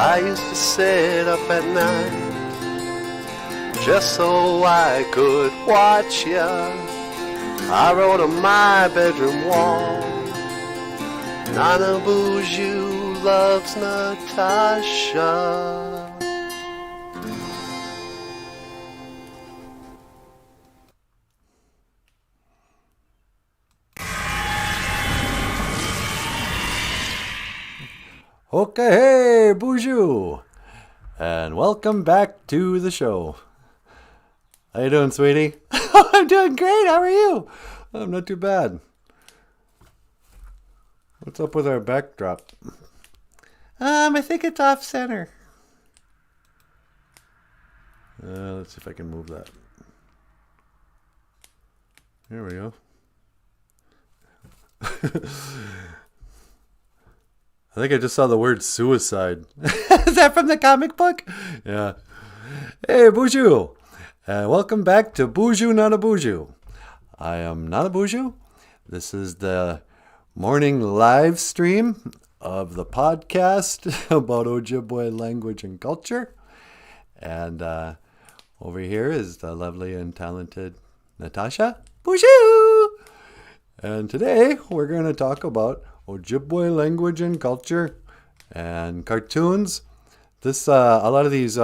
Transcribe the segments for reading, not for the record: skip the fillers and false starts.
I used to sit up at night just so I could watch ya. I wrote on my bedroom wall, NANABOOZHOO loves Natasha. Okay, hey, Boozhoo, and welcome back to the show. How you doing, sweetie? I'm doing great. How are you? I'm not too bad. What's up with our backdrop? I think it's off center. Let's see if I can move that. There we go. I think I just saw the word suicide. Is that from the comic book? Yeah. Hey, Boozhoo. Welcome back to Boozhoo, NANABOOZHOO. I am NANABOOZHOO. This is the morning live stream of the podcast about Ojibwe language and culture. And over here is the lovely and talented Natasha Boozhoo. And today we're going to talk about Ojibwe language and culture and cartoons. All these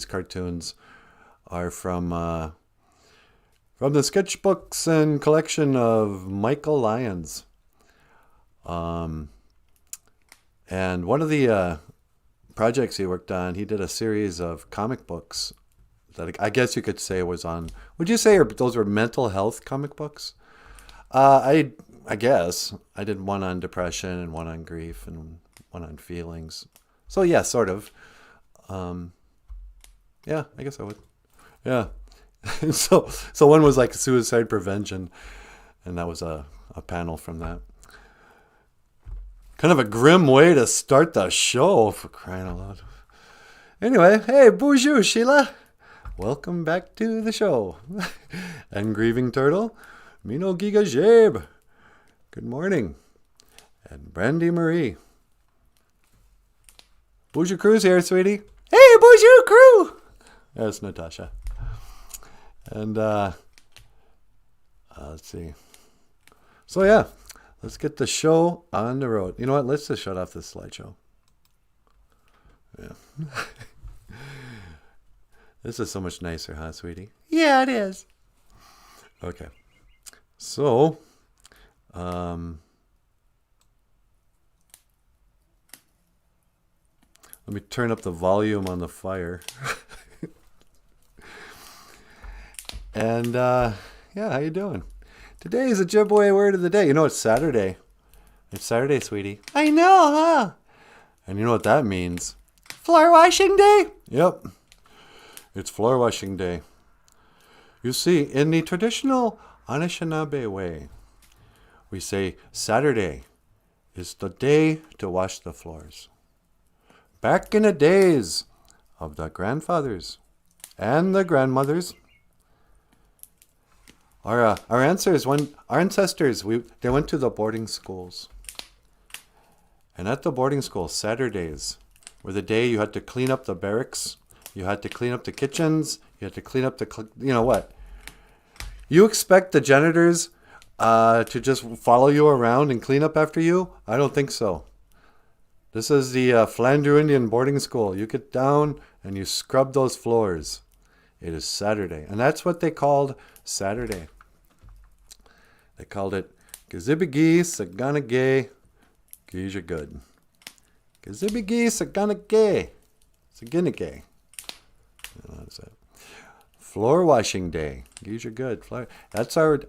cartoons are from the sketchbooks and collection of Michael Lyons. And one of the projects he worked on, he did a series of comic books that I guess you could say was on. Would you say those were mental health comic books? I guess. I did one on depression and one on grief and one on feelings. So yeah, sort of. Yeah, I guess I would. Yeah. So one was like suicide prevention, and that was a panel from that. Kind of a grim way to start the show, for crying out loud. Anyway, hey, Boozhoo, Sheila. Welcome back to the show. And Grieving Turtle, Mino Giga Jabe. Good morning. And Brandy Marie. Boozhoo Crew's here, sweetie. Hey, Boozhoo Crew! That's Natasha. And, let's see. So, yeah, let's get the show on the road. You know what? Let's just shut off this slideshow. Yeah. This is so much nicer, huh, sweetie? Yeah, it is. Okay. So, let me turn up the volume on the fire. And, yeah, how you doing? Today is Ojibwe word of the day. You know, it's Saturday. It's Saturday, sweetie. I know, huh? And you know what that means? Floor washing day? Yep. It's floor washing day. You see, in the traditional Anishinaabe way, we say Saturday is the day to wash the floors. Back in the days of the grandfathers and the grandmothers, our ancestors went to the boarding schools. And at the boarding school, Saturdays were the day you had to clean up the barracks, you had to clean up the kitchens, you had to clean up you know what? You expect the janitors to just follow you around and clean up after you? I don't think so. This is the Flandreau Indian boarding school. You get down and you scrub those floors. It is Saturday. And that's what they called Saturday. They called it Gazibigi Saganagay Gija Good. Gazibigi Saganagay Saginagay. How does that? Floor washing day. Gija Good. That's our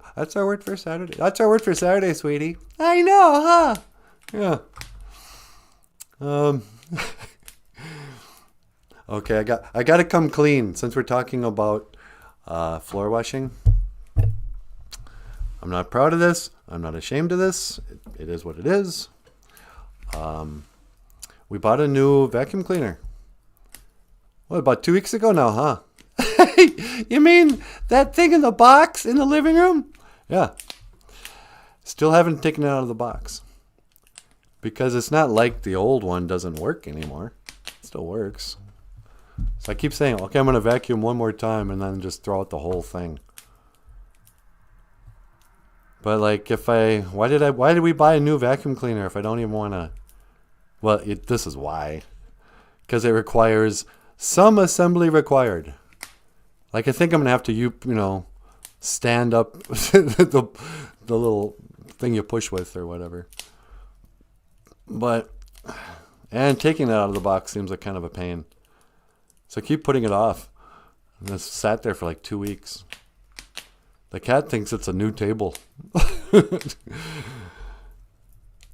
word for Saturday. That's our word for Saturday, sweetie. I know, huh? Yeah. Okay, I got to come clean since we're talking about floor washing. I'm not proud of this. I'm not ashamed of this. It is what it is. We bought a new vacuum cleaner. What, about 2 weeks ago now, huh? You mean that thing in the box in the living room? Yeah. Still haven't taken it out of the box. Because it's not like the old one doesn't work anymore. It still works. So I keep saying, okay, I'm going to vacuum one more time and then just throw out the whole thing. But like why did we buy a new vacuum cleaner if I don't even want to? Well, this is why. Because it requires some assembly required. Like I think I'm going to have to, stand up the little thing you push with or whatever. And taking it out of the box seems like kind of a pain. So I keep putting it off. And it's sat there for like 2 weeks. The cat thinks it's a new table.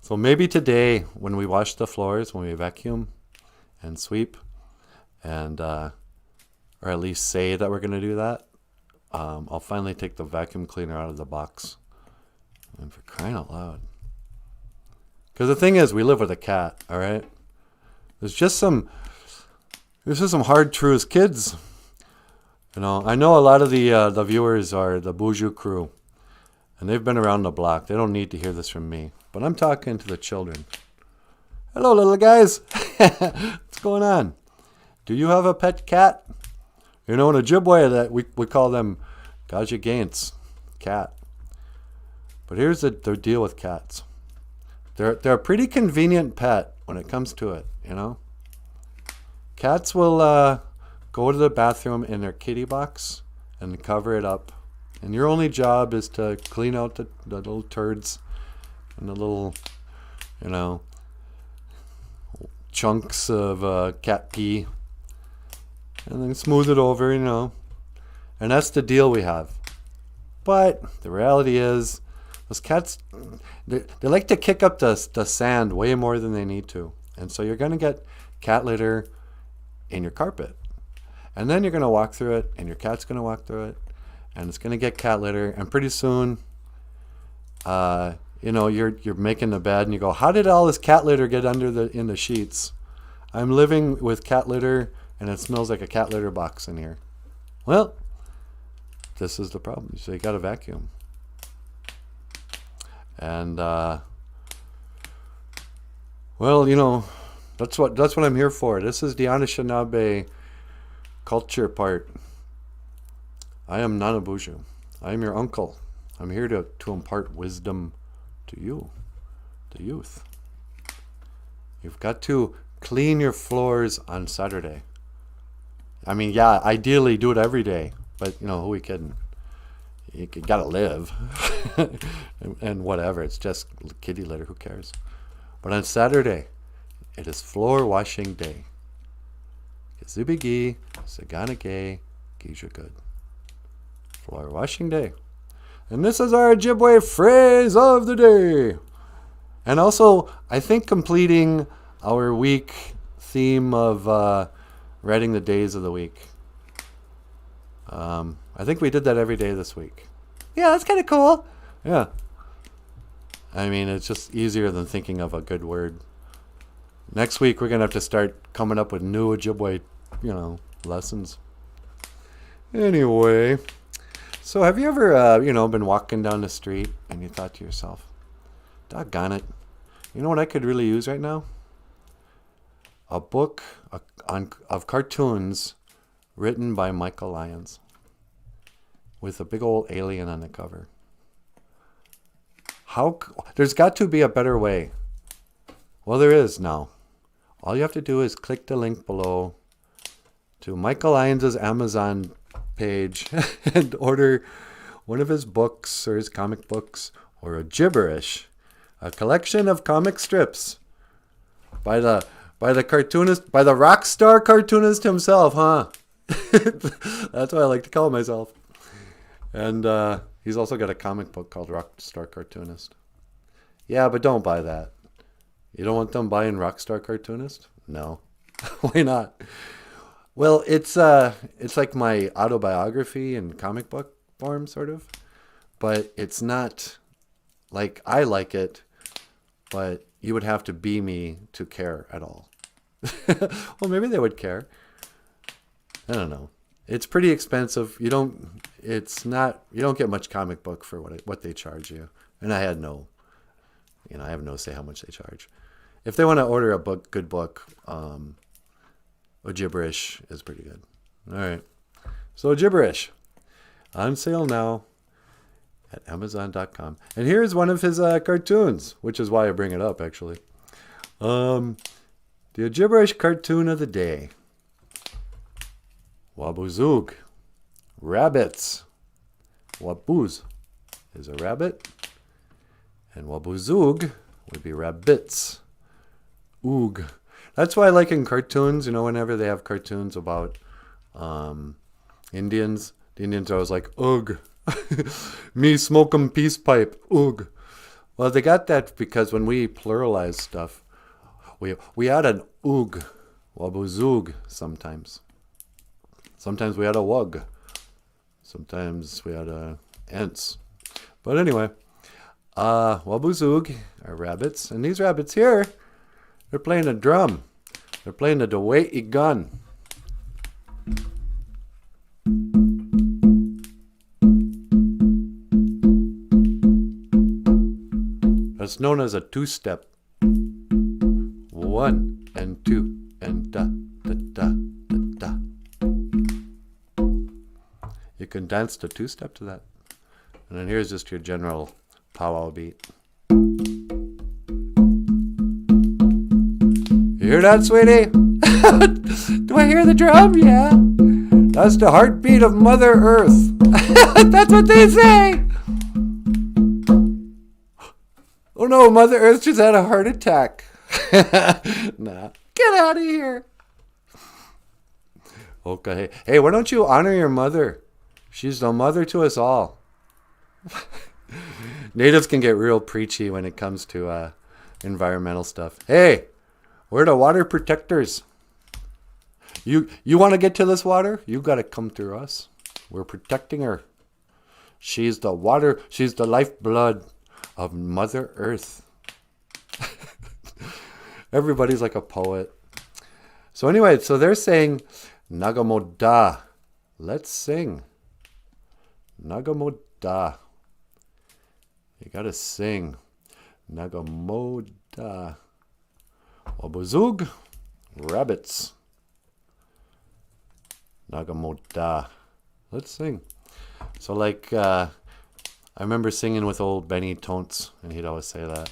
So maybe today when we wash the floors, when we vacuum and sweep, and or at least say that we're going to do that, I'll finally take the vacuum cleaner out of the box. And for crying out loud. Because the thing is, we live with a cat, all right? There's just some hard truths. Kids, I know a lot of the viewers are the Boozhoo crew. And they've been around the block. They don't need to hear this from me. But I'm talking to the children. Hello, little guys. What's going on? Do you have a pet cat? In Ojibwe, that we call them Gajagaints, cat. But here's the deal with cats. They're a pretty convenient pet when it comes to it, Cats will go to the bathroom in their kitty box and cover it up. And your only job is to clean out the little turds and the little, chunks of cat pee. And then smooth it over, And that's the deal we have. But the reality is, those cats, they like to kick up the sand way more than they need to. And so you're going to get cat litter in your carpet. And then you're going to walk through it, and your cat's going to walk through it. And it's going to get cat litter, and pretty soon, you're making the bed, and you go, how did all this cat litter get in the sheets? I'm living with cat litter, and it smells like a cat litter box in here. Well, this is the problem. So you got to vacuum. And that's what I'm here for. This is the Anishinaabe culture part. I am NANABOOZHOO. I am your uncle. I'm here to impart wisdom to you, the youth. You've got to clean your floors on Saturday. I mean, yeah, ideally do it every day, but who are we kidding? You gotta live. and whatever, it's just kitty litter, who cares? But on Saturday, it is floor washing day. Zibigi, Saganake, Gija good. Floor washing day. And this is our Ojibwe phrase of the day. And also, I think completing our week theme of writing the days of the week. I think we did that every day this week. Yeah, that's kind of cool. Yeah. I mean, it's just easier than thinking of a good word. Next week, we're going to have to start coming up with new Ojibwe, lessons. Anyway, so have you ever, been walking down the street and you thought to yourself, doggone it, you know what I could really use right now? A book of cartoons written by Michael Lyons with a big old alien on the cover. There's got to be a better way. Well, there is now. All you have to do is click the link below to Michael Lyons' Amazon page and order one of his books or his comic books or a gibberish, a collection of comic strips by the cartoonist, by the rock star cartoonist himself, huh? That's what I like to call myself. And he's also got a comic book called Rock Star Cartoonist. Yeah, but don't buy that. You don't want them buying Rockstar Cartoonist? No. Why not? Well, it's like my autobiography in comic book form, sort of. But it's not like I like it, but you would have to be me to care at all. Well, maybe they would care. I don't know. It's pretty expensive. You don't get much comic book for what they charge you. And I have no say how much they charge. if they want to order a book, good book, Gibberish is pretty good. All right. So Gibberish on sale now at Amazon.com. And here's one of his cartoons, which is why I bring it up, actually. The Gibberish cartoon of the day. Waboozhoog. Rabbits. Wabooz is a rabbit. And Waboozhoog would be rabbits. Oog. That's why I like in cartoons, whenever they have cartoons about Indians, the Indians are always like, ugh. Me smoke 'em peace pipe. Oog. Well, they got that because when we pluralize stuff, we add an oog. Waboozhoog sometimes. Sometimes we add a wug. Sometimes we add a ents. But anyway, Waboozhoog are rabbits. And these rabbits here, they're playing a drum. They're playing the Dawei gun. That's known as a two-step. 1 and 2 and da da da da da. You can dance the two-step to that. And then here's just your general powwow beat. You hear that, sweetie? Do I hear the drum? Yeah. That's the heartbeat of Mother Earth. That's what they say. Oh no, Mother Earth just had a heart attack. Nah. Get out of here. Okay. Hey, why don't you honor your mother? She's the mother to us all. Natives can get real preachy when it comes to environmental stuff. Hey, we're the water protectors. You want to get to this water? You got to come through us. We're protecting her. She's the water. She's the lifeblood of Mother Earth. Everybody's like a poet. So anyway, so they're saying Nagamoda. Let's sing. Nagamoda. You gotta sing. Nagamoda. Waboozhoog. Rabbits. Nagamoda. Let's sing. So like, I remember singing with old Benny Tonts, and he'd always say that.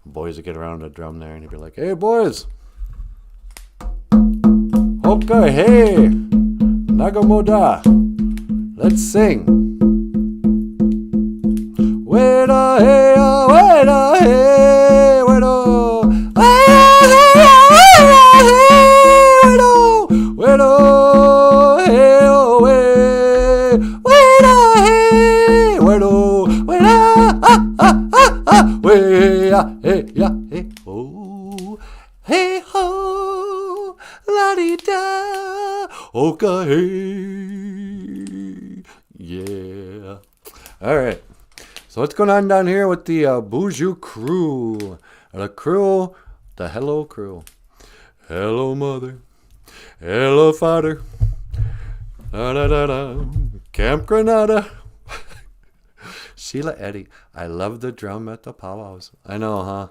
Boys would get around a drum there, and he'd be like, "Hey, boys. Okay, hey. Nagamoda. Let's sing. Weda, hey, weda, hey, wedo. Wedo, hey, oh, way. Weda, hey, wedo. Weda, way, hey, ya, hey, oh. Hey, ho, la-di-da. Okay, hey. Yeah. All right. So what's going on down here with the Boozhoo crew? The crew, the hello crew. Hello, mother. Hello, father. Da-da-da-da. Camp Granada. Sheila Eddy. I love the drum at the powwows. I know, huh?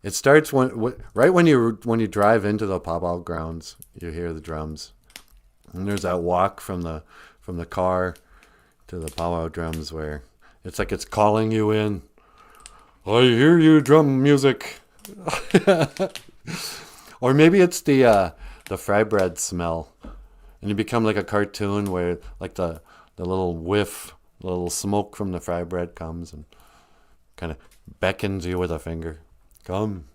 It starts right when you drive into the powwow grounds. You hear the drums, and there's that walk from the car to the powwow drums where it's like it's calling you in. I hear you, drum music. Or maybe it's the fry bread smell, and you become like a cartoon where like the little whiff, the little smoke from the fry bread comes and kind of beckons you with a finger. Come,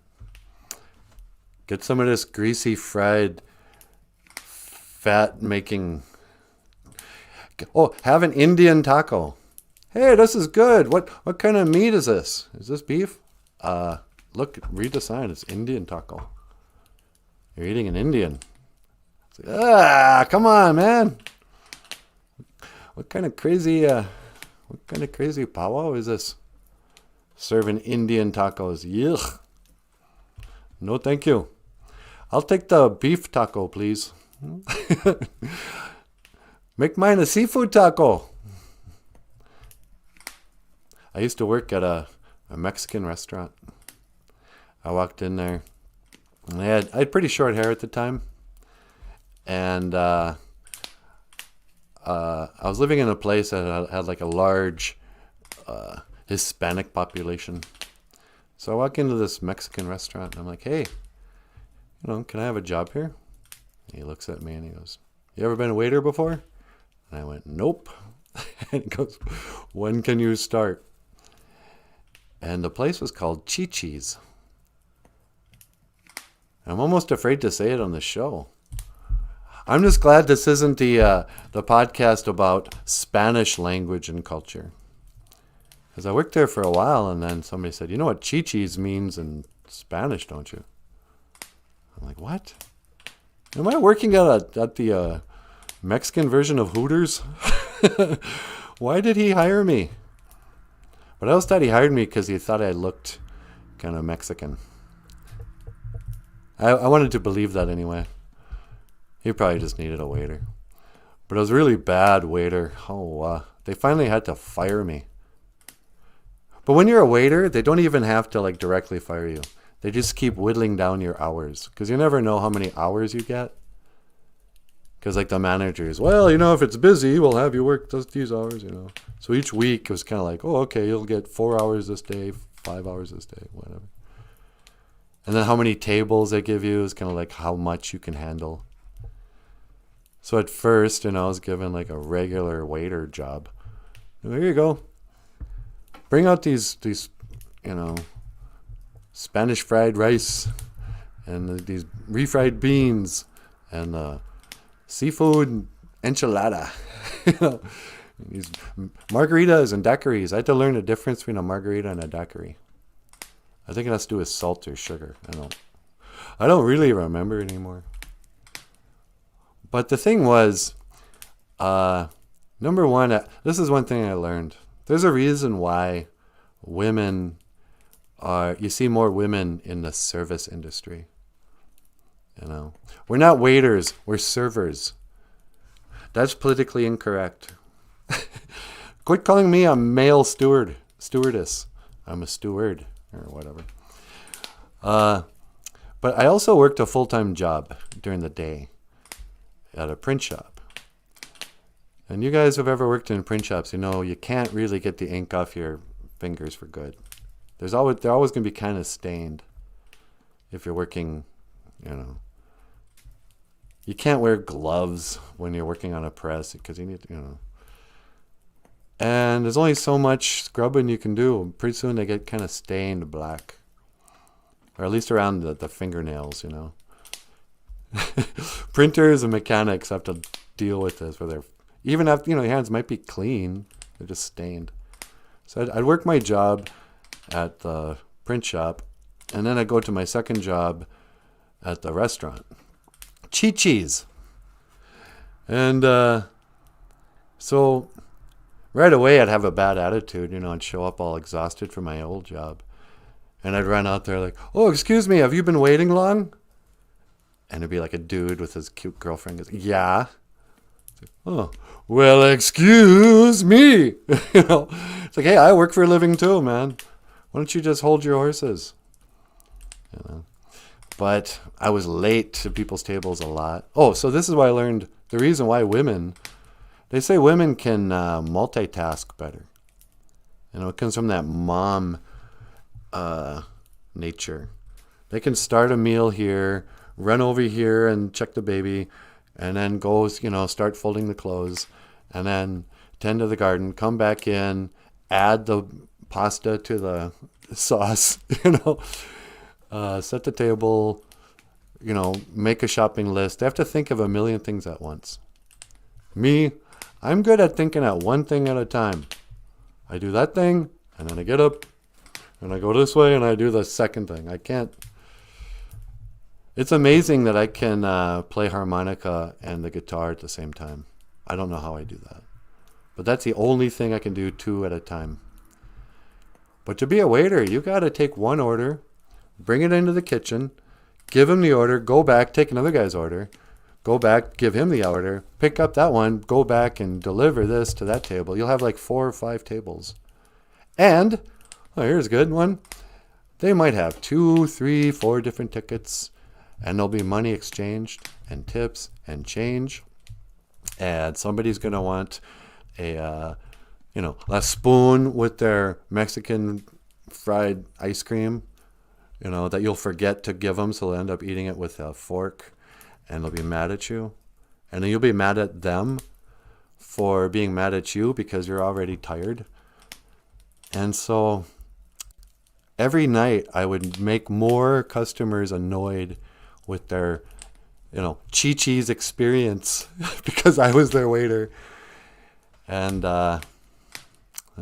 get some of this greasy fried fat making. Oh, have an Indian taco. Hey, this is good. What kind of meat is this? Is this beef? Look, read the sign. It's Indian taco. You're eating an Indian. It's like, come on, man. What kind of crazy powwow is this? Serving Indian tacos. Yuck. No, thank you. I'll take the beef taco, please. Make mine a seafood taco. I used to work at a Mexican restaurant. I walked in there, and I had pretty short hair at the time, and I was living in a place that had like a large Hispanic population. So I walk into this Mexican restaurant, and I'm like, hey, can I have a job here? He looks at me and he goes, you ever been a waiter before? And I went, nope. And he goes, when can you start? And the place was called Chi-Chi's. I'm almost afraid to say it on the show. I'm just glad this isn't the podcast about Spanish language and culture. Because I worked there for a while, and then somebody said, you know what Chi-Chi's means in Spanish, don't you? I'm like, what? Am I working at the Mexican version of Hooters? Why did he hire me? But I always thought he hired me because he thought I looked kind of Mexican. I wanted to believe that anyway. He probably just needed a waiter. But I was a really bad waiter. They finally had to fire me. But when you're a waiter, they don't even have to like directly fire you. They just keep whittling down your hours. Because you never know how many hours you get. Because like the managers, well, if it's busy, we'll have you work these hours, So each week it was kind of like, oh, okay, you'll get 4 hours this day, 5 hours this day, whatever. And then how many tables they give you is kind of like how much you can handle. So at first, I was given like a regular waiter job. There you go. Bring out these Spanish fried rice and these refried beans and seafood enchilada. These margaritas and daiquiris. I had to learn the difference between a margarita and a daiquiri. I think it has to do with salt or sugar. I don't really remember anymore. But the thing was, number one, this is one thing I learned. There's a reason why you see more women in the service industry. We're not waiters, we're servers. That's politically incorrect. Quit calling me a male stewardess. I'm a steward or whatever. But I also worked a full-time job during the day at a print shop. And you guys who've ever worked in print shops, you can't really get the ink off your fingers for good. They're always going to be kind of stained if you're working, You can't wear gloves when you're working on a press because you need, And there's only so much scrubbing you can do. Pretty soon they get kind of stained black. Or at least around the fingernails, Printers and mechanics have to deal with this. Even after, your hands might be clean, they're just stained. So I'd work my job at the print shop, and then I'd go to my second job at the restaurant. Chi-Chi's. And so right away I'd have a bad attitude, I'd show up all exhausted from my old job. And I'd run out there like, oh, excuse me, have you been waiting long? And it'd be like a dude with his cute girlfriend goes, yeah. Oh, well, excuse me. It's like, hey, I work for a living too, man. Why don't you just hold your horses? But I was late to people's tables a lot. Oh, so this is why I learned the reason why they say women can multitask better. It comes from that mom nature. They can start a meal here, run over here and check the baby, and then go, start folding the clothes, and then tend to the garden, come back in, add the pasta to the sauce, set the table, make a shopping list. They have to think of a million things at once. Me, I'm good at thinking at one thing at a time. I do that thing, and then I get up, and I go this way, and I do the second thing. I can't. It's amazing that I can play harmonica and the guitar at the same time. I don't know how I do that. But that's the only thing I can do 2 at a time. But to be a waiter, you got to take one order, bring it into the kitchen, give him the order, go back, take another guy's order, go back, give him the order, pick up that one, go back and deliver this to that table. You'll have like 4 or 5 tables. And, here's a good one. They might have 2, 3, 4 different tickets, and there'll be money exchanged and tips and change. And somebody's going to want a spoon with their Mexican fried ice cream, that you'll forget to give them, so they'll end up eating it with a fork, and they'll be mad at you. And then you'll be mad at them for being mad at you because you're already tired. And so every night I would make more customers annoyed with their, Chi-Chi's experience because I was their waiter. And let's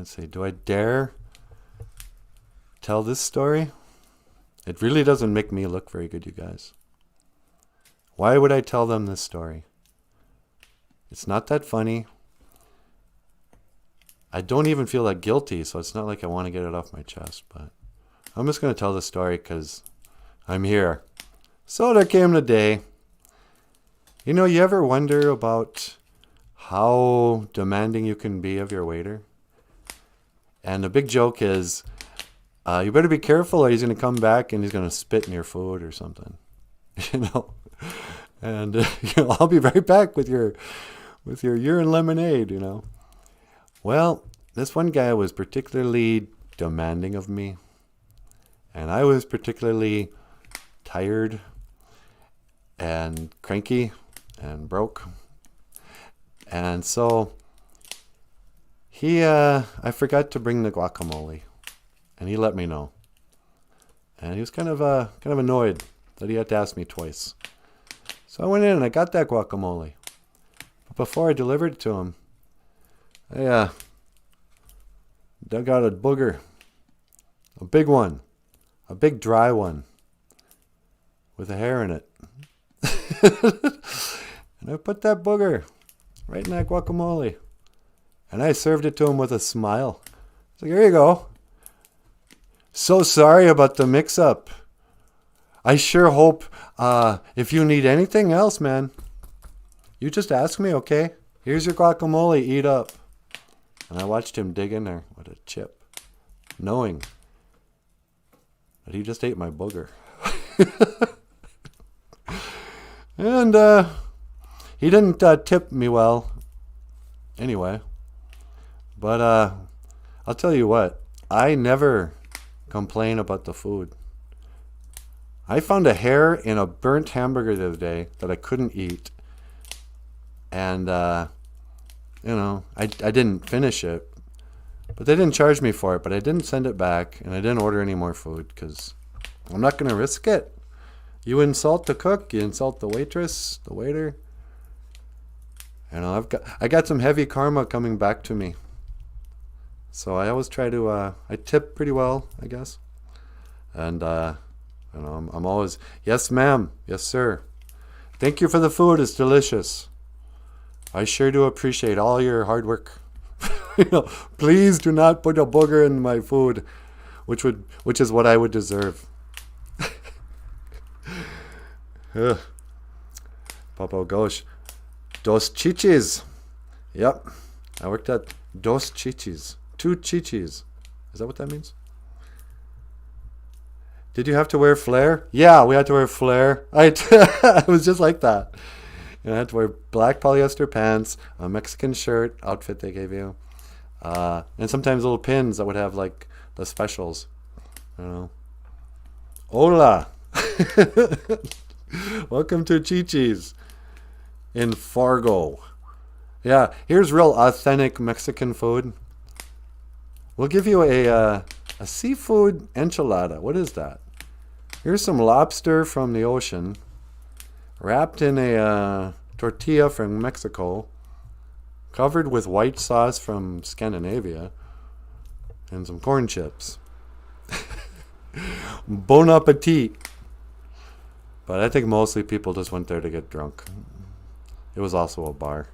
see, do I dare tell this story? It really doesn't make me look very good, you guys. Why would I tell them this story? It's not that funny. I don't even feel that guilty, so it's not like I want to get it off my chest, but I'm just going to tell the story because I'm here. So there came a day. You ever wonder about how demanding you can be of your waiter? And the big joke is, you better be careful or he's going to come back and he's going to spit in your food or something. And I'll be right back with your urine lemonade, Well, this one guy was particularly demanding of me. And I was particularly tired and cranky and broke. And so I forgot to bring the guacamole, and he let me know. And he was kind of annoyed that he had to ask me twice. So I went in and I got that guacamole. But before I delivered it to him, I dug out a booger, a big one, a big dry one with a hair in it. And I put that booger right in that guacamole. And I served it to him with a smile. I was like, here you go. So sorry about the mix-up. I sure hope if you need anything else, man, you just ask me, okay? Here's your guacamole. Eat up. And I watched him dig in there with a chip, knowing that he just ate my booger. And he didn't tip me well anyway. But I'll tell you what, I never complain about the food. I found a hair in a burnt hamburger the other day that I couldn't eat. And, I didn't finish it. But they didn't charge me for it, but I didn't send it back. And I didn't order any more food because I'm not going to risk it. You insult the cook, you insult the waitress, the waiter. I got some heavy karma coming back to me. So I always try to, I tip pretty well, I guess. And, I'm always, yes, ma'am. Yes, sir. Thank you for the food. It's delicious. I sure do appreciate all your hard work. Please do not put a booger in my food, which is what I would deserve. Papa gosh. Dos chichis. Yep. I worked at Dos Chichis. 2 chichis. Is that what that means? Did you have to wear flare? Yeah, we had to wear flare. It was just like that. I had to wear black polyester pants, a Mexican shirt outfit they gave you, and sometimes little pins that would have like the specials. Hola. Welcome to Chi-Chi's in Fargo. Yeah, here's real authentic Mexican food. We'll give you a seafood enchilada. What is that? Here's some lobster from the ocean, wrapped in a tortilla from Mexico, covered with white sauce from Scandinavia, and some corn chips. Bon appetit. But I think mostly people just went there to get drunk. It was also a bar.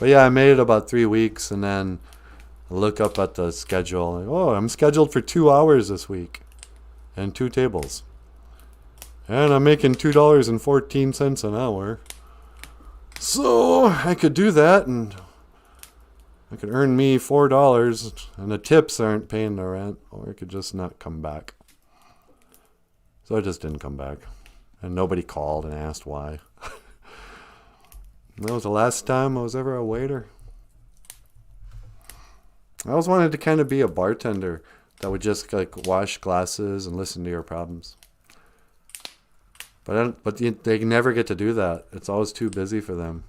But yeah, I made it about 3 weeks, and then I look up at the schedule. Oh, I'm scheduled for 2 hours this week and 2 tables. And I'm making $2.14 an hour. So I could do that and It could earn me $4 and the tips aren't paying the rent, or it could just not come back. So I just didn't come back. And nobody called and asked why. That was the last time I was ever a waiter. I always wanted to kind of be a bartender that would just like wash glasses and listen to your problems. But they never get to do that. It's always too busy for them.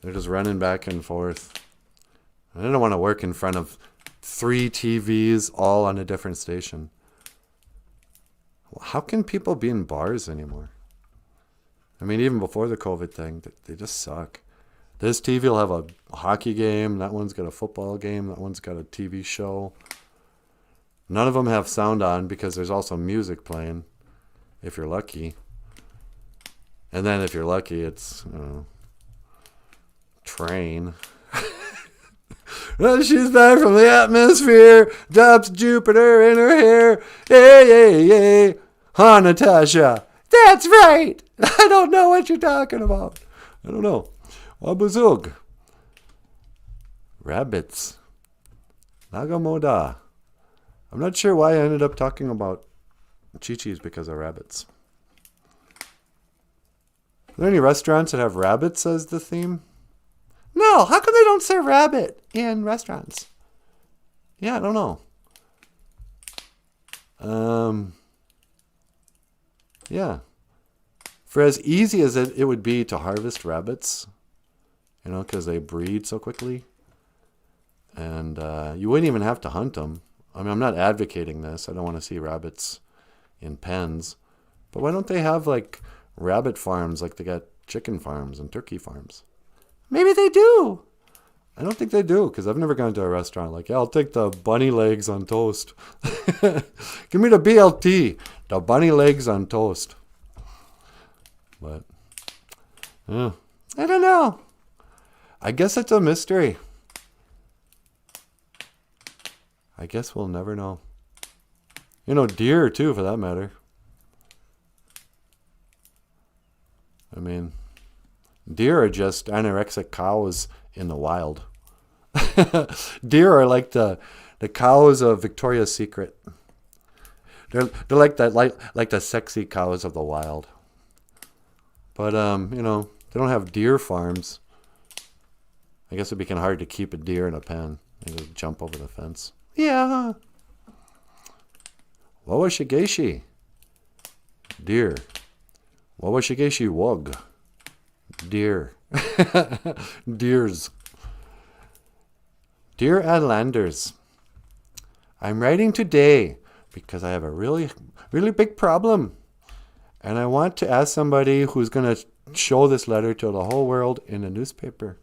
They're just running back and forth. I don't want to work in front of 3 TVs all on a different station. How can people be in bars anymore? I mean, even before the COVID thing, they just suck. This TV will have a hockey game. That one's got a football game. That one's got a TV show. None of them have sound on because there's also music playing, if you're lucky. And then if you're lucky, it's, Train. Well, she's back from the atmosphere, drops Jupiter in her hair. Hey, hey, hey. Huh, Natasha? That's right. I don't know what you're talking about. I don't know. Wabuzoog. Rabbits. Nagamoda. I'm not sure why I ended up talking about chi-chis because of rabbits. Are there any restaurants that have rabbits as the theme? No, how come they don't serve rabbit in restaurants? Yeah, I don't know. Yeah. For as easy as it would be to harvest rabbits, because they breed so quickly, and you wouldn't even have to hunt them. I mean, I'm not advocating this. I don't want to see rabbits in pens. But why don't they have, like, rabbit farms like they got chicken farms and turkey farms? Maybe they do. I don't think they do, because I've never gone to a restaurant like, yeah, I'll take the bunny legs on toast. Give me the BLT, the bunny legs on toast. But, I don't know. I guess it's a mystery. I guess we'll never know. Deer, too, for that matter. I mean, deer are just anorexic cows in the wild. Deer are like the cows of Victoria's Secret. They're like the sexy cows of the wild. But they don't have deer farms. I guess it'd be kind of hard to keep a deer in a pen. They just jump over the fence. Yeah. Wawashigeshi. Deer. Wawashigeshi wug. Deer. Deers. Dear Adlanders, I'm writing today because I have a really, really big problem. And I want to ask somebody who's going to show this letter to the whole world in a newspaper.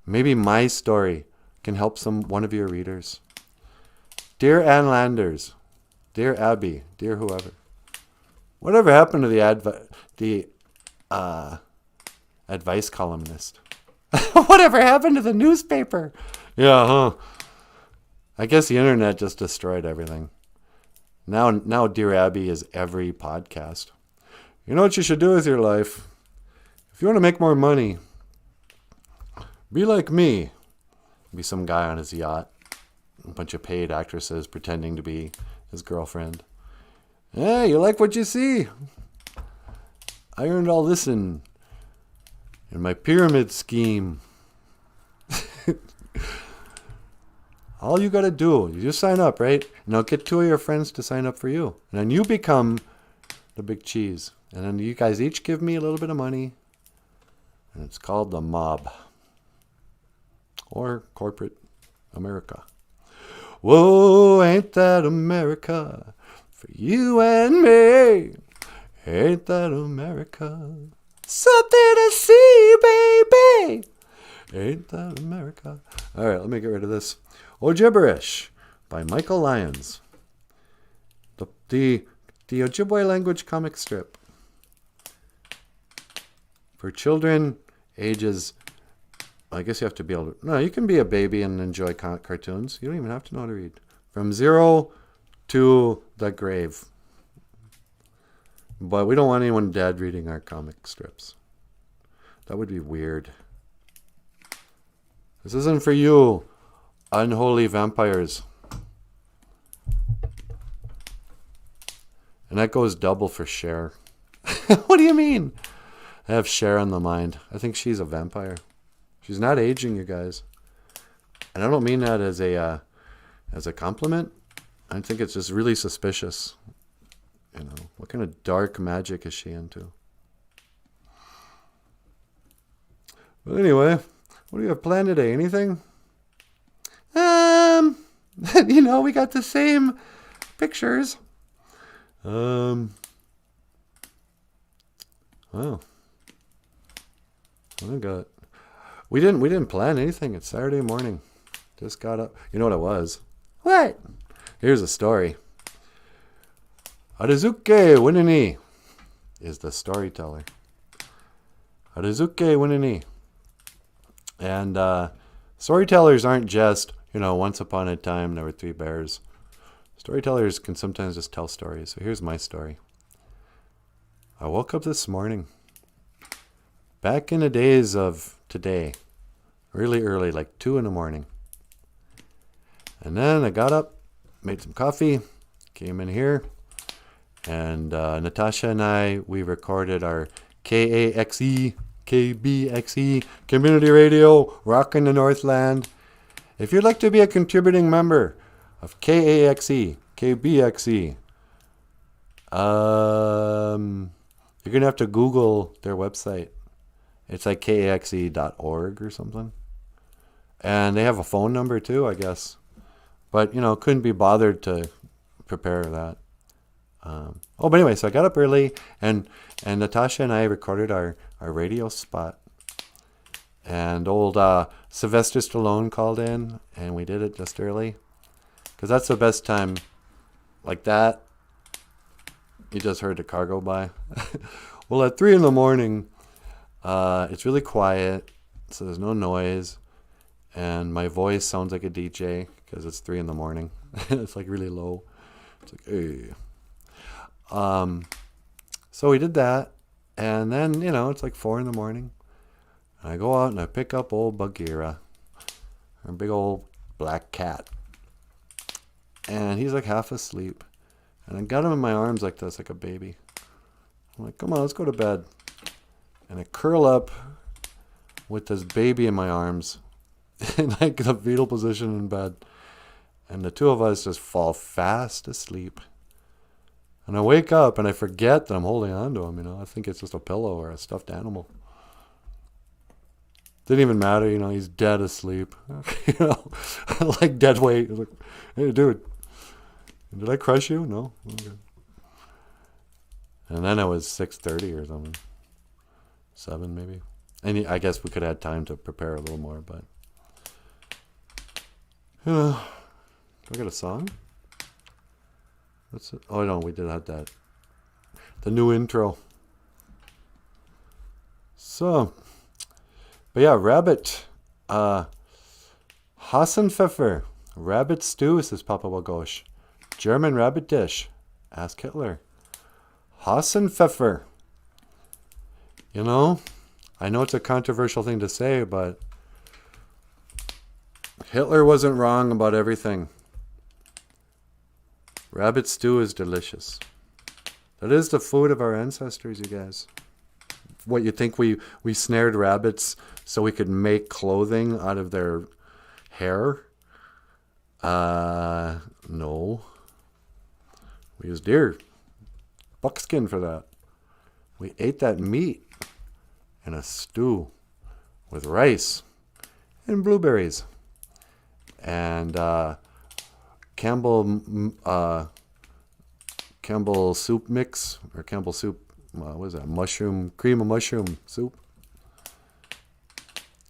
Maybe my story can help one of your readers. Dear Adlanders, dear Abby, dear whoever. Whatever happened to the advice columnist? Whatever happened to the newspaper? Yeah, huh? I guess the internet just destroyed everything. Now Dear Abby is every podcast. You know what you should do with your life? If you want to make more money, be like me. Be some guy on his yacht. A bunch of paid actresses pretending to be his girlfriend. Hey, you like what you see? I earned all this in my pyramid scheme. All you got to do, you just sign up, right? And I'll get 2 of your friends to sign up for you. And then you become the big cheese. And then you guys each give me a little bit of money. And it's called the mob. Or corporate America. Whoa, ain't that America for you and me? Ain't that America? Something to see, baby. Ain't that America? All right, let me get rid of this. OJIBWE by Michael Lyons. The Ojibwe language comic strip. For children ages, I guess you have to be able to, no, you can be a baby and enjoy cartoons. You don't even have to know how to read. From 0 to the grave. But we don't want anyone dead reading our comic strips. That would be weird. This isn't for you, unholy vampires. And that goes double for Cher. What do you mean? I have Cher on the mind. I think she's a vampire. She's not aging, you guys. And I don't mean that as a compliment. I think it's just really suspicious. You know, what kind of dark magic is she into? But anyway, what do you have planned today? Anything? You know, we got the same pictures. Well, I got. We didn't plan anything. It's Saturday morning. Just got up. You know what it was? What? Here's a story. Arizuke Winini is the storyteller. Arizuke Winini. And storytellers aren't just, you know, once upon a time there were 3 bears. Storytellers can sometimes just tell stories. So here's my story. I woke up this morning. Back in the days of today. Really early, like 2 in the morning. And then I got up, made some coffee, came in here. And Natasha and I, we recorded our KAXE, KBXE, community radio, rockin' the Northland. If you'd like to be a contributing member of KAXE, KBXE, you're going to have to Google their website. It's like kaxe.org or something. And they have a phone number too, I guess. But, you know, couldn't be bothered to prepare that. But anyway, so I got up early, and Natasha and I recorded our radio spot. And old Sylvester Stallone called in, and we did it just early. Because that's the best time. Like that, you just heard the car go by. Well, at 3 in the morning, it's really quiet, so there's no noise. And my voice sounds like a DJ, because it's 3 in the morning. It's like really low. It's like, hey. So we did that, and then, you know, it's like 4 in the morning. And I go out and I pick up old Bagheera, our big old black cat. And he's like half asleep. And I got him in my arms like this, like a baby. I'm like, come on, let's go to bed. And I curl up with this baby in my arms in like the fetal position in bed. And the 2 of us just fall fast asleep. And I wake up and I forget that I'm holding on to him, you know. I think it's just a pillow or a stuffed animal. Didn't even matter, you know, he's dead asleep. You know, like dead weight. I was like, hey, dude, did I crush you? No? Okay. And then it was 6:30 or something. 7 maybe. And I guess we could have had time to prepare a little more, but. Do I got a song? What's it? Oh, no, we did have that. The new intro. So, but yeah, rabbit. Hassenpfeffer. Rabbit stew, says Papa Wagosh. German rabbit dish. Ask Hitler. Hassenpfeffer. You know, I know it's a controversial thing to say, but Hitler wasn't wrong about everything. Rabbit stew is delicious. That is the food of our ancestors, you guys. What, you think we snared rabbits so we could make clothing out of their hair? No. We used deer. Buckskin for that. We ate that meat in a stew with rice and blueberries. And Campbell soup mix, or Campbell soup, what is that, cream of mushroom soup.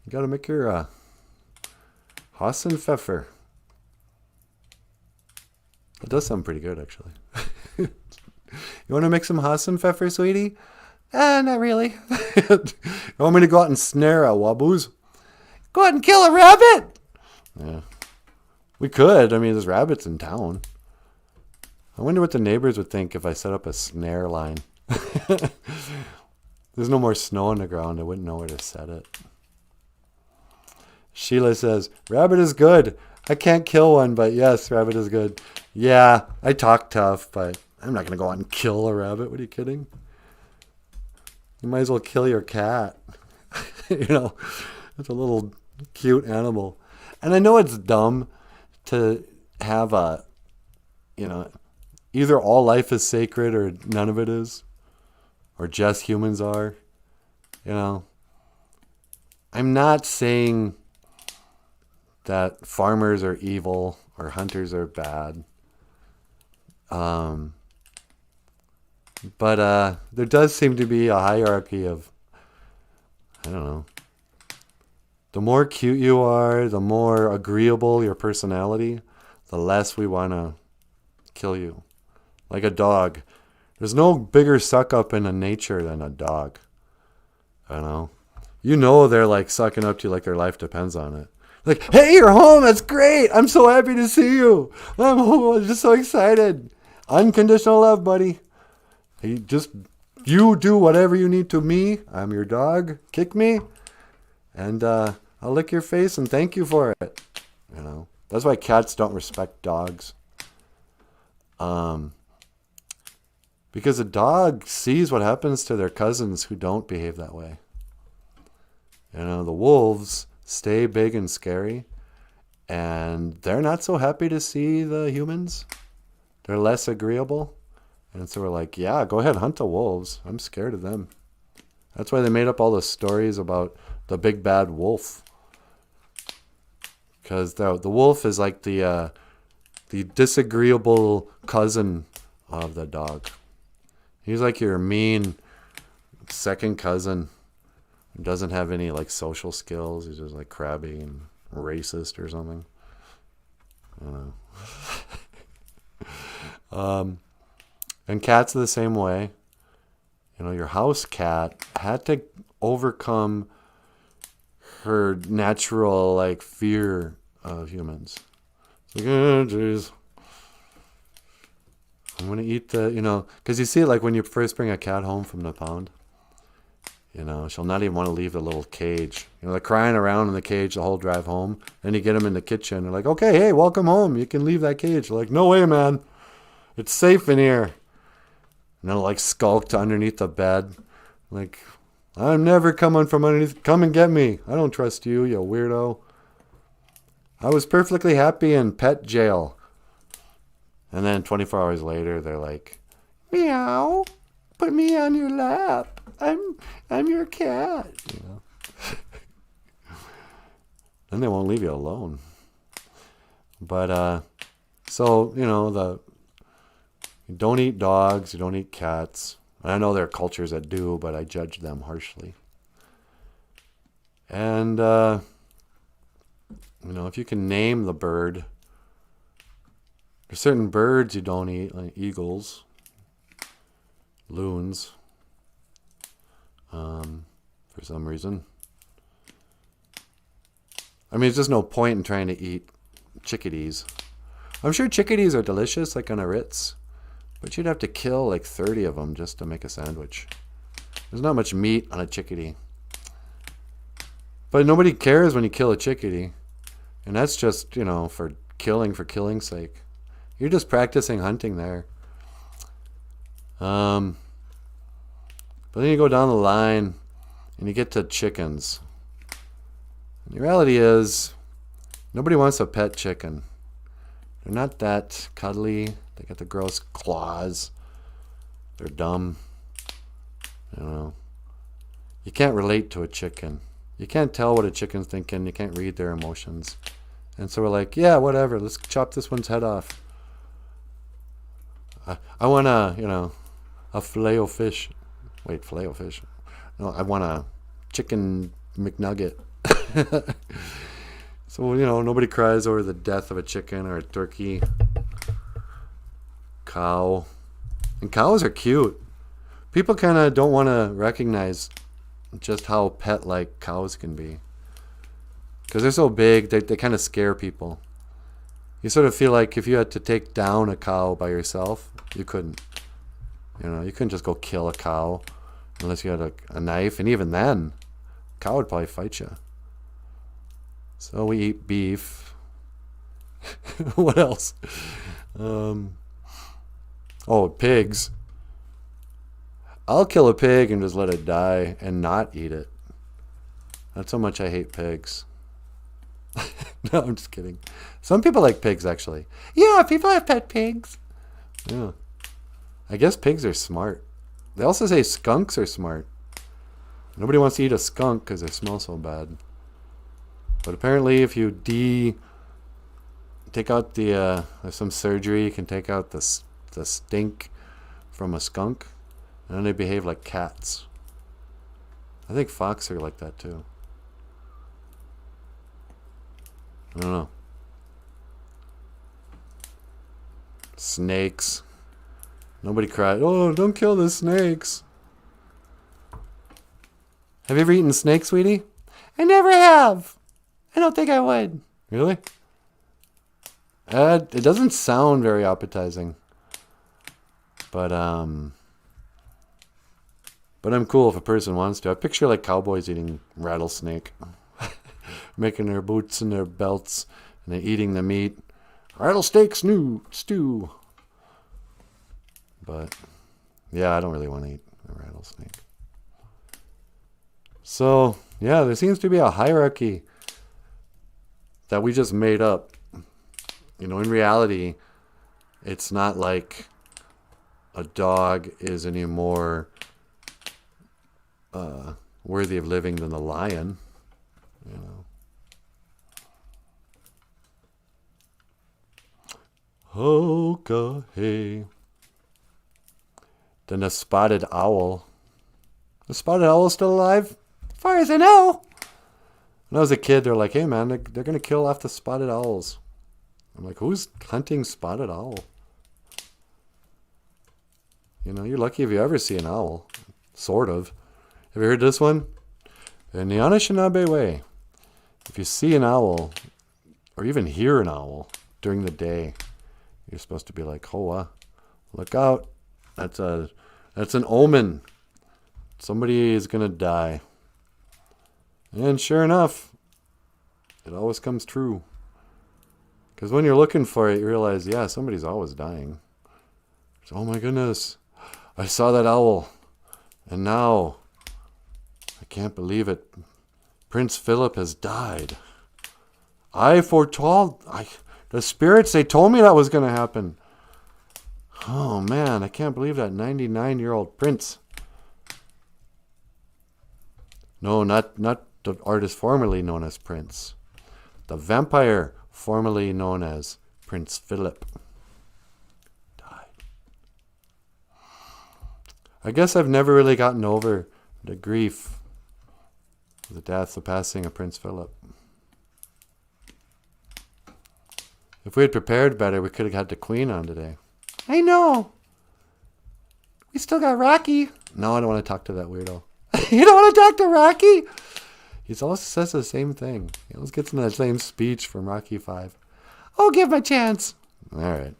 You gotta make your Hassenpfeffer. It does sound pretty good, actually. You want to make some Hassenpfeffer, sweetie? Not really. You want me to go out and snare a waboos? Go out and kill a rabbit? Yeah. We could. I mean, there's rabbits in town. I wonder what the neighbors would think if I set up a snare line. There's no more snow on the ground. I wouldn't know where to set it. Sheila says, rabbit is good. I can't kill one, but yes, rabbit is good. Yeah, I talk tough, but I'm not going to go out and kill a rabbit. What are you kidding? You might as well kill your cat. You know, it's a little cute animal. And I know it's dumb to have a, you know, either all life is sacred or none of it is, or just humans are. You know, I'm not saying that farmers are evil or hunters are bad. But there does seem to be a hierarchy of, I don't know, the more cute you are, the more agreeable your personality, the less we want to kill you. Like a dog. There's no bigger suck up in a nature than a dog. I don't know. You know they're like sucking up to you like their life depends on it. Like, hey, you're home. That's great. I'm so happy to see you. I'm home. I'm just so excited. Unconditional love, buddy. You do whatever you need to me. I'm your dog. Kick me. And I'll lick your face and thank you for it. You know, that's why cats don't respect dogs. Because a dog sees what happens to their cousins who don't behave that way. You know, the wolves stay big and scary, and they're not so happy to see the humans. They're less agreeable. And so we're like, yeah, go ahead, hunt the wolves. I'm scared of them. That's why they made up all the stories about the big bad wolf. Because the wolf is like the disagreeable cousin of the dog. He's like your mean second cousin who doesn't have any like social skills. He's just like crabby and racist or something. I don't know. And cats are the same way. You know, your house cat had to overcome her natural like fear of humans. It's like, oh, jeez. I'm going to eat because you see, like when you first bring a cat home from the pound, you know, she'll not even want to leave the little cage. You know, they're crying around in the cage the whole drive home. Then you get them in the kitchen. They're like, okay, hey, welcome home. You can leave that cage. They're like, no way, man. It's safe in here. And they'll like skulk to underneath the bed. Like, I'm never coming from underneath. Come and get me. I don't trust you, you weirdo. I was perfectly happy in pet jail. And then 24 hours later, they're like, meow, put me on your lap. I'm your cat. You know. Then they won't leave you alone. But so you know you don't eat dogs, you don't eat cats. I know there are cultures that do, but I judge them harshly. And you know, if you can name the bird. There's certain birds you don't eat, like eagles, loons, for some reason. I mean, there's just no point in trying to eat chickadees. I'm sure chickadees are delicious, like on a Ritz, but you'd have to kill like 30 of them just to make a sandwich. There's not much meat on a chickadee. But nobody cares when you kill a chickadee. And that's just, you know, for killing's sake. You're just practicing hunting there. But then you go down the line and you get to chickens. And the reality is, nobody wants a pet chicken. They're not that cuddly. They got the gross claws. They're dumb. You know. You can't relate to a chicken. You can't tell what a chicken's thinking. You can't read their emotions. And so we're like, yeah, whatever. Let's chop this one's head off. I want a filet o fish. Wait, filet o fish? No, I want a chicken McNugget. So, you know, nobody cries over the death of a chicken or a turkey. Cow. And cows are cute. People kind of don't want to recognize just how pet-like cows can be. Because they're so big, they kind of scare people. You sort of feel like if you had to take down a cow by yourself, you couldn't. You know, you couldn't just go kill a cow unless you had a knife. And even then, a cow would probably fight you. So we eat beef. What else? Oh, pigs. I'll kill a pig and just let it die and not eat it. That's how much I hate pigs. No, I'm just kidding. Some people like pigs, actually. Yeah, people have pet pigs. Yeah. I guess pigs are smart. They also say skunks are smart. Nobody wants to eat a skunk because they smell so bad. But apparently if you take out there's some surgery, you can take out the stink from a skunk. And then they behave like cats. I think fox are like that too. I don't know. Snakes. Nobody cried, oh, don't kill the snakes. Have you ever eaten snake, sweetie? I never have. I don't think I would. Really? It doesn't sound very appetizing. But I'm cool if a person wants to. I picture like cowboys eating rattlesnake. Making their boots and their belts. And then eating the meat. Rattlesnake stew. But, yeah, I don't really want to eat a rattlesnake. So, yeah, there seems to be a hierarchy that we just made up. You know, in reality, it's not like a dog is any more worthy of living than a lion. You know. Okay. Then a spotted owl. The spotted owl still alive? As far as I know. When I was a kid, they're like, hey man, they're going to kill off the spotted owls. I'm like, who's hunting spotted owl? You know, you're lucky if you ever see an owl. Sort of. Have you heard this one? In the NANABOOZHOO, if you see an owl, or even hear an owl during the day, you're supposed to be like, hoa, look out. That's an omen. Somebody is going to die. And sure enough, it always comes true. Because when you're looking for it, you realize, yeah, somebody's always dying. So, oh my goodness, I saw that owl. And now, I can't believe it. Prince Philip has died. I foretold, the spirits, they told me that was going to happen. Oh man, I can't believe that 99-year-old prince. No, not the artist formerly known as Prince. The vampire formerly known as Prince Philip died. I guess I've never really gotten over the grief of the death, the passing of Prince Philip. If we had prepared better, we could have had the Queen on today. I know. We still got Rocky. No, I don't want to talk to that weirdo. You don't want to talk to Rocky? He always says the same thing. He always gets in that same speech from Rocky 5. Oh, give him a chance. All right.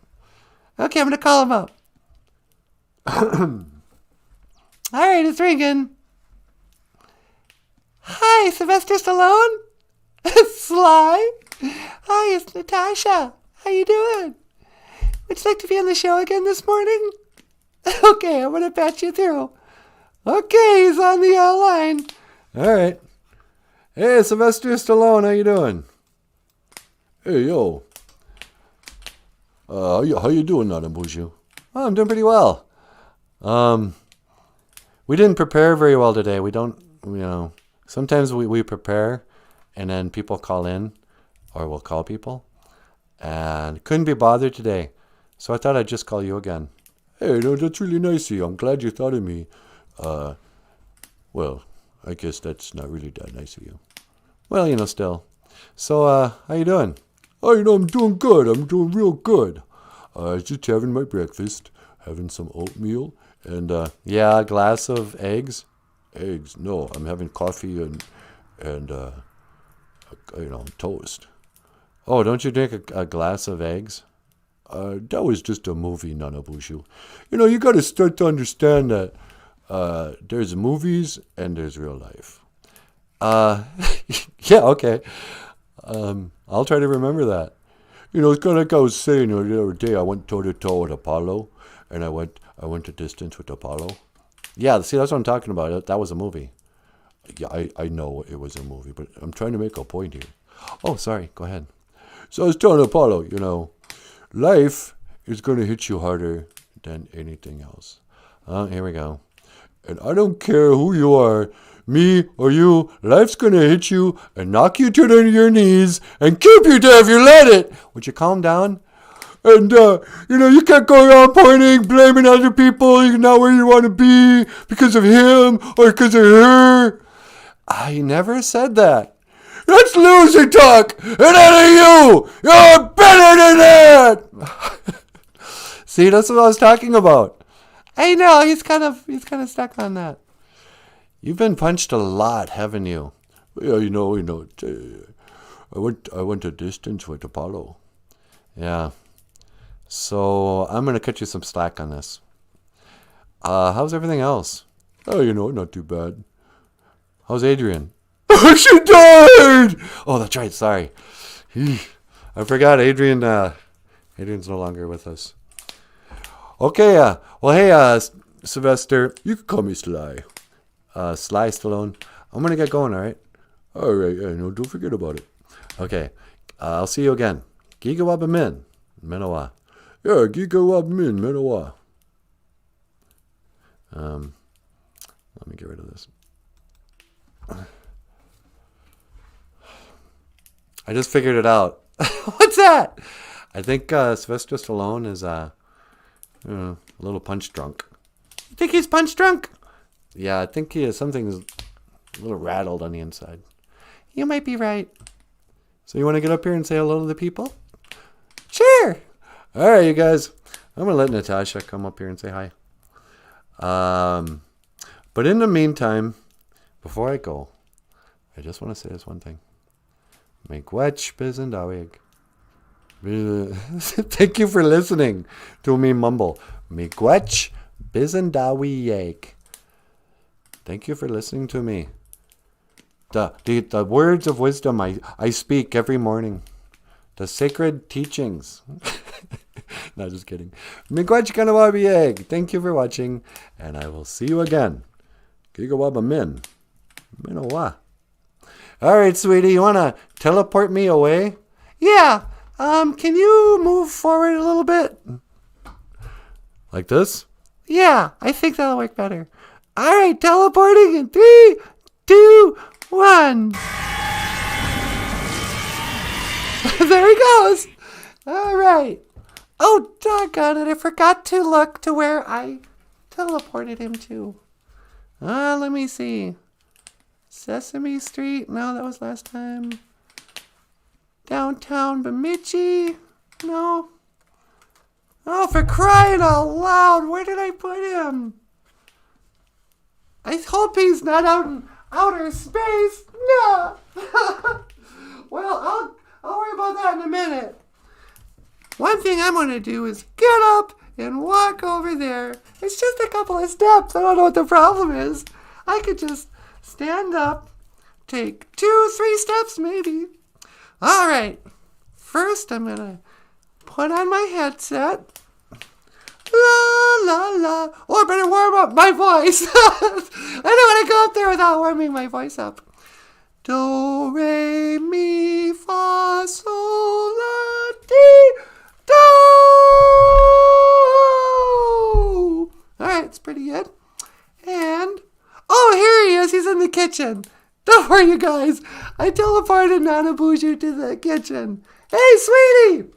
Okay, I'm going to call him up. All right, it's ringing. Hi, Sylvester Stallone? Sly? Hi, it's Natasha. How you doing? Would you like to be on the show again this morning? Okay, I'm going to patch you through. Okay, he's on the line. All right. Hey, Sylvester Stallone, how you doing? Hey, yo. How you doing, NANABOOZHOO? Oh, I'm doing pretty well. We didn't prepare very well today. We don't, sometimes we prepare and then people call in or we'll call people and couldn't be bothered today. So I thought I'd just call you again. Hey, no, that's really nice of you. I'm glad you thought of me. Well, I guess that's not really that nice of you. Well, still. So, how you doing? Oh, I'm doing good. I'm doing real good. I was just having my breakfast, having some oatmeal, and, a glass of eggs. Eggs? No, I'm having coffee and toast. Oh, don't you drink a glass of eggs? That was just a movie, NANABOOZHOO. You got to start to understand that there's movies and there's real life. Yeah, okay. I'll try to remember that. It's kind of like I was saying the other day. I went toe to toe with Apollo, and I went a distance with Apollo. Yeah, see, that's what I'm talking about. That was a movie. Yeah, I know it was a movie, but I'm trying to make a point here. Oh, sorry. Go ahead. So I was telling Apollo, life is going to hit you harder than anything else. Here we go. And I don't care who you are, me or you, life's going to hit you and knock you to your knees and keep you there if you let it. Would you calm down? And, you can't go around pointing, blaming other people. You're not where you want to be because of him or because of her. I never said that. That's loser talk. And out of you, you're better than that. See, that's what I was talking about. I know, he's kind of stuck on that. You've been punched a lot, haven't you? Yeah, I went a distance with Apollo. Yeah. So I'm gonna cut you some slack on this. How's everything else? Oh, not too bad. How's Adrian? She died! Oh, that's right, sorry. I forgot Adrian's no longer with us. Okay, well, hey, Sylvester, you can call me Sly. Sly Stallone. I'm going to get going, all right? All right, yeah, don't forget about it. Okay, I'll see you again. Gigawaba Min, Minowa. Yeah, Gigawaba Min, Minowa. Let me get rid of this. I just figured it out. What's that? I think Sylvester Stallone is a little punch drunk. You think he's punch drunk? Yeah, I think he is. Something's a little rattled on the inside. You might be right. So you want to get up here and say hello to the people? Sure. All right, you guys. I'm going to let Natasha come up here and say hi. But in the meantime, before I go, I just want to say this one thing. Miigwech bizendawig. Thank you for listening to me mumble. Miigwech bizendawig. Thank you for listening to me. The words of wisdom I speak every morning. The sacred teachings. No, just kidding. Miigwech kanawabiyeg. Thank you for watching, and I will see you again. Gigawaba Min. Minowa. All right, sweetie, you want to teleport me away? Yeah. Can you move forward a little bit? Like this? Yeah, I think that'll work better. All right, teleporting in 3, 2, 1. There he goes. All right. Oh, doggone it. I forgot to look to where I teleported him to. Let me see. Sesame Street. No, that was last time. Downtown Bemidji. No. Oh, for crying out loud. Where did I put him? I hope he's not out in outer space. No. Well, I'll worry about that in a minute. One thing I'm going to do is get up and walk over there. It's just a couple of steps. I don't know what the problem is. I could just stand up, take 2, 3 steps maybe. All right. First, I'm going to put on my headset. La, la, la. Oh, I better warm up my voice. I don't want to go up there without warming my voice up. Do, re, mi, fa, sol, la, ti, do. All right, it's pretty good. And, oh, here he is. He's in the kitchen. Don't worry, you guys. I teleported NANABOOZHOO to the kitchen. Hey, sweetie.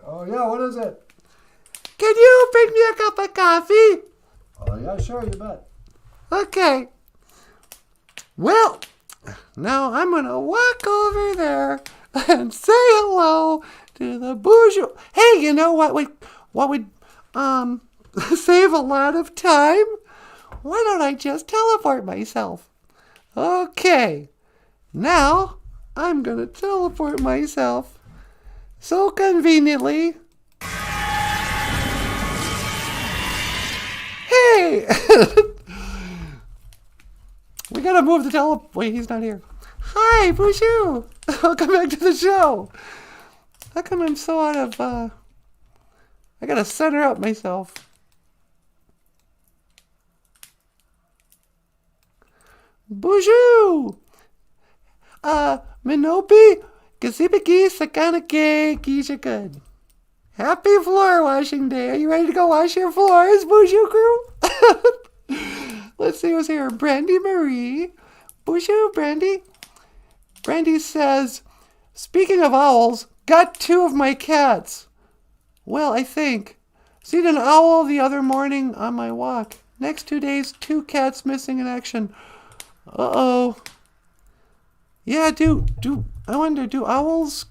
Oh, yeah, what is it? Can you bring me a cup of coffee? Oh, yeah, sure, you bet. Okay. Well, now I'm going to walk over there and say hello to the Boozhoo. Hey, you know what would save a lot of time? Why don't I just teleport myself? Okay. Now I'm going to teleport myself so conveniently. Hey! We gotta move the wait, he's not here. Hi, Boozhoo! Welcome back to the show. How come I'm so out of, I gotta center up myself. Boozhoo! Minopi, Gazibiki, Sakanake, Keisha good. Happy floor washing day. Are you ready to go wash your floors, Boozhoo crew? Let's see who's here. Brandy Marie. Boozhoo, Brandy. Brandy says, speaking of owls, got 2 of my cats. Well, I think. Seen an owl the other morning on my walk. Next 2 days, 2 cats missing in action. Uh-oh. Yeah, I wonder, do owls...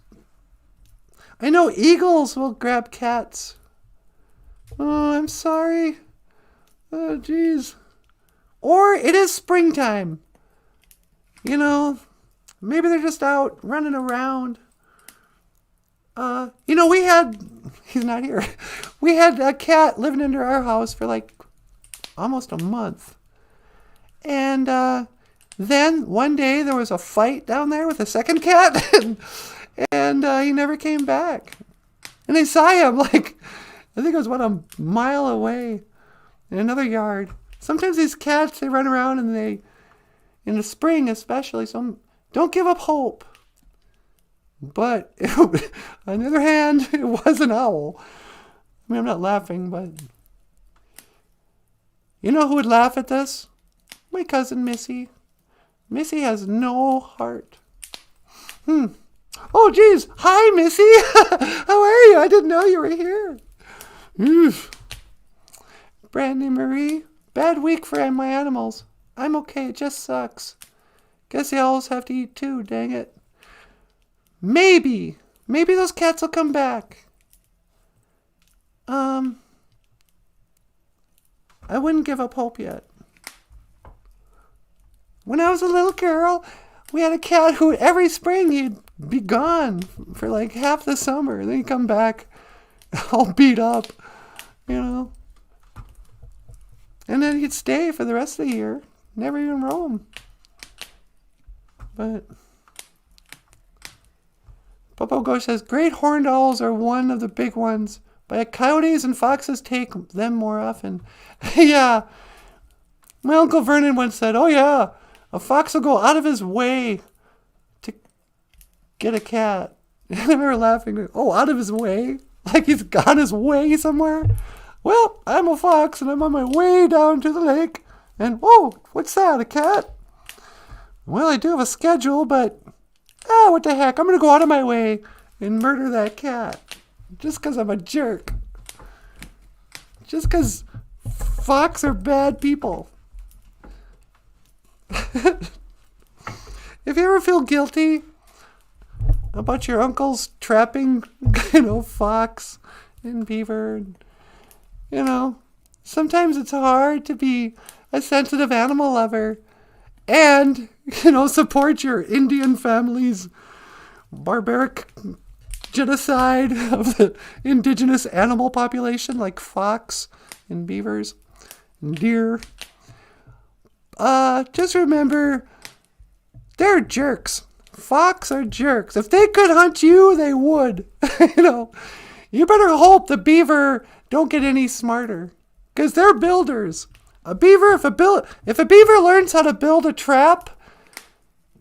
I know eagles will grab cats. Oh, I'm sorry. Oh, jeez. Or it is springtime. You know, maybe they're just out running around. You know, he's not here. We had a cat living under our house for like almost a month. And then one day there was a fight down there with a second cat. And he never came back. And I saw him like, I think it was about a mile away in another yard. Sometimes these cats, they run around and in the spring especially, so don't give up hope. But on the other hand, it was an owl. I mean, I'm not laughing, but you know who would laugh at this? My cousin Missy. Missy has no heart. Oh, geez. Hi, Missy. How are you? I didn't know you were here. Oof. Brandy Marie. Bad week for my animals. I'm okay. It just sucks. Guess the owls have to eat too, dang it. Maybe those cats will come back. I wouldn't give up hope yet. When I was a little girl, we had a cat who every spring he'd be gone for like half the summer. Then he'd come back all beat up, you know. And then he'd stay for the rest of the year. Never even roam. But Popo Go says, great horned owls are one of the big ones, but coyotes and foxes take them more often. Yeah. My Uncle Vernon once said, oh yeah, a fox will go out of his way to get a cat. And I remember laughing, oh, out of his way? Like he's gone his way somewhere? Well, I'm a fox and I'm on my way down to the lake. And whoa, what's that, a cat? Well, I do have a schedule, but what the heck? I'm going to go out of my way and murder that cat. Just because I'm a jerk. Just because fox are bad people. If you ever feel guilty about your uncle's trapping, fox and beaver, sometimes it's hard to be a sensitive animal lover and, support your Indian family's barbaric genocide of the indigenous animal population like fox and beavers and deer. Just remember, they're jerks. Fox are jerks. If they could hunt you, they would. You better hope the beaver don't get any smarter, because they're builders. A beaver, if a beaver learns how to build a trap,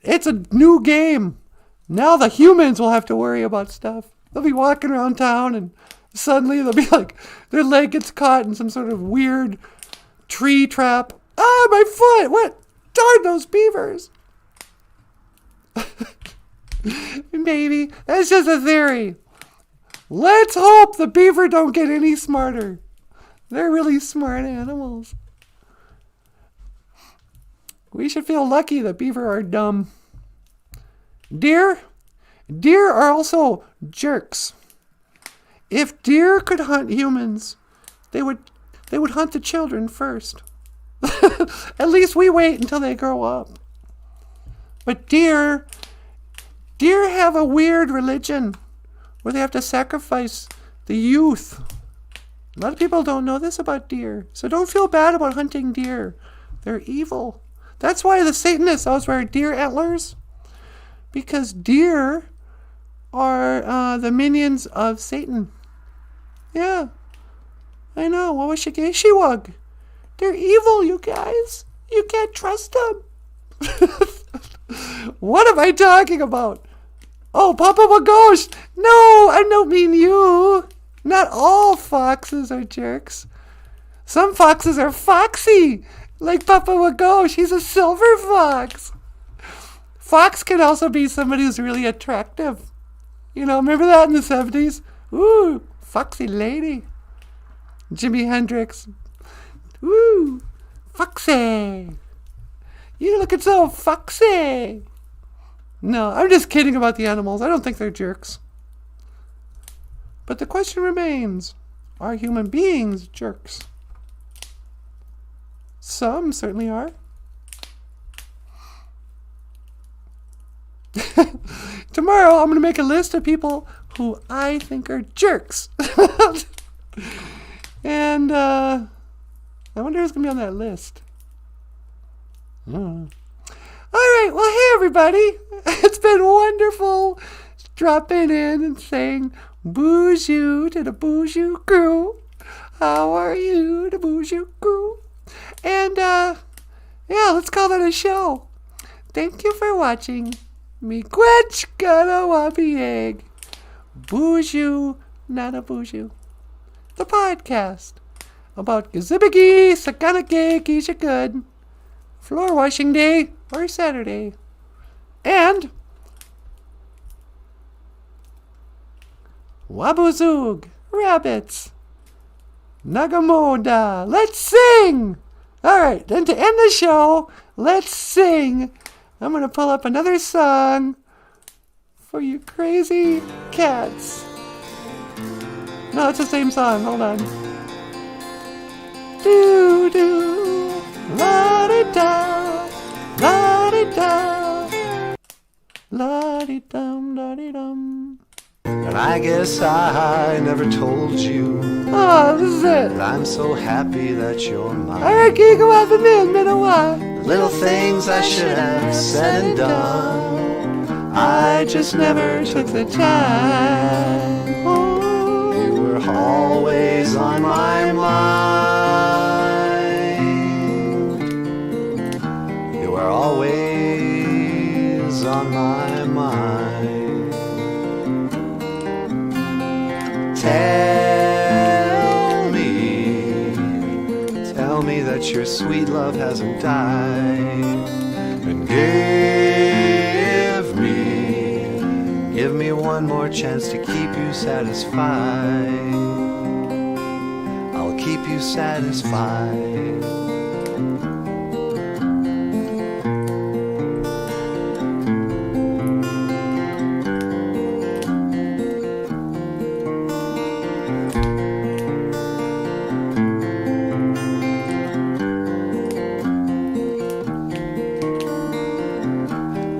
it's a new game. Now the humans will have to worry about stuff. They'll be walking around town and suddenly they'll be like, their leg gets caught in some sort of weird tree trap. Ah, my foot! What? Darn those beavers! Maybe. That's just a theory. Let's hope the beaver don't get any smarter. They're really smart animals. We should feel lucky that beaver are dumb. Deer are also jerks. If deer could hunt humans, they would hunt the children first. At least we wait until they grow up. But deer have a weird religion where they have to sacrifice the youth. A lot of people don't know this about deer, so don't feel bad about hunting deer. They're evil. That's why the Satanists always wear deer antlers, Because deer are the minions of Satan. Yeah, I know. What was Shigeshiwag? They're evil, you guys. You can't trust them. What am I talking about? Oh, Papa Wagosh. No, I don't mean you. Not all foxes are jerks. Some foxes are foxy, like Papa Wagosh. He's a silver fox. Fox can also be somebody who's really attractive. You know, remember that in the 70s? Ooh, foxy lady. Jimi Hendrix. Ooh, foxy. You looking so foxy. No, I'm just kidding about the animals. I don't think they're jerks. But the question remains, are human beings jerks? Some certainly are. Tomorrow, I'm going to make a list of people who I think are jerks. And I wonder who's going to be on that list. All right. Well, hey, everybody. It's been wonderful dropping in and saying Boozhoo to the Boozhoo crew. How are you, the Boozhoo crew? And, yeah, let's call that a show. Thank you for watching. Miigwech gonna wabi egg. Boozhoo, NANABOOZHOO. The podcast about Gazibigi, Sakanake, Keisha Good, floor washing day or Saturday, and Wabuzoog, rabbits. Nagamoda, let's sing! Alright, then to end the show, let's sing. I'm going to pull up another song for you crazy cats. No, it's the same song. Hold on. Do do la di da la di da la di dum da di dum. And I guess I never told you Oh, this is it. that I'm so happy that you're mine. Alright, can you go out the man, Minowa? Little things I should have said and done, I just never took the time. Oh, You were always on my mind. You were always on my mind. Tell me that your sweet love hasn't died. And give me one more chance to keep you satisfied. I'll keep you satisfied.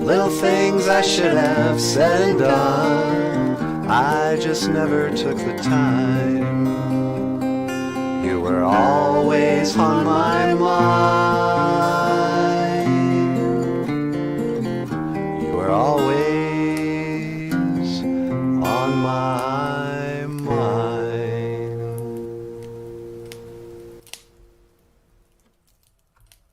Little things I should have said and done, I just never took the time. You were always on my mind.